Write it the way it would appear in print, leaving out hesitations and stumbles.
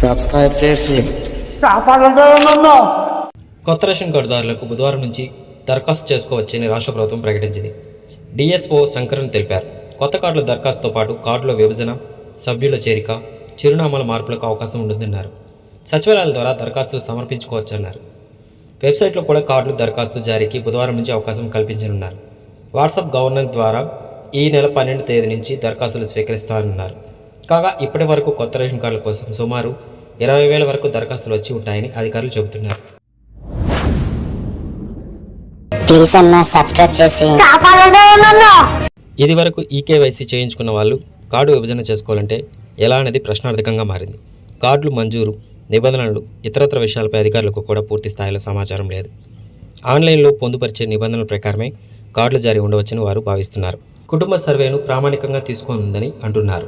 Subscribe చేసి కొత్త ration కార్డుదారులకు బుధవారం నుంచి దరఖాస్తు చేసుకోవచ్చని రాష్ట్ర ప్రభుత్వం ప్రకటించింది. డిఎస్ఓ శంకరన్ తెలిపారు. కొత్త కార్డుల దరఖాస్తుతో పాటు కార్డుల విభజన, సభ్యుల చేరిక, చిరునామాల మార్పులకు అవకాశం ఉంటుందన్నారు. సచివాలయాల ద్వారా దరఖాస్తులు సమర్పించుకోవచ్చన్నారు. వెబ్సైట్లో కూడా కార్డుల దరఖాస్తు జారీకి బుధవారం నుంచి అవకాశం కల్పించనున్నారు. వాట్సాప్ గవర్నెన్స్ ద్వారా ఈ నెల 12వ తేదీ నుంచి దరఖాస్తులు స్వీకరిస్తారన్నారు. కాగా ఇప్పటి వరకు కొత్త రేషన్ కార్డుల కోసం సుమారు 20,000 వరకు దరఖాస్తులు వచ్చి ఉంటాయని అధికారులు చెబుతున్నారు. ప్లీజ్ అన్న సబ్స్క్రైబ్ చేసి ఇది వరకు ఈకేవైసీ చేయించుకున్న వాళ్ళు కార్డు విభజన చేసుకోవాలంటే ఎలా అనేది ప్రశ్నార్థకంగా మారింది. కార్డులు మంజూరు, నిబంధనలు, ఇతరత్ర విషయాలపై అధికారులకు కూడా పూర్తి స్థాయిలో సమాచారం లేదు. ఆన్లైన్లో పొందుపరిచే నిబంధనల ప్రకారమే కార్డుల జారీ ఉండవచ్చని వారు భావిస్తున్నారు. కుటుంబ సర్వేను ప్రామాణికంగా తీసుకుందని అంటున్నారు.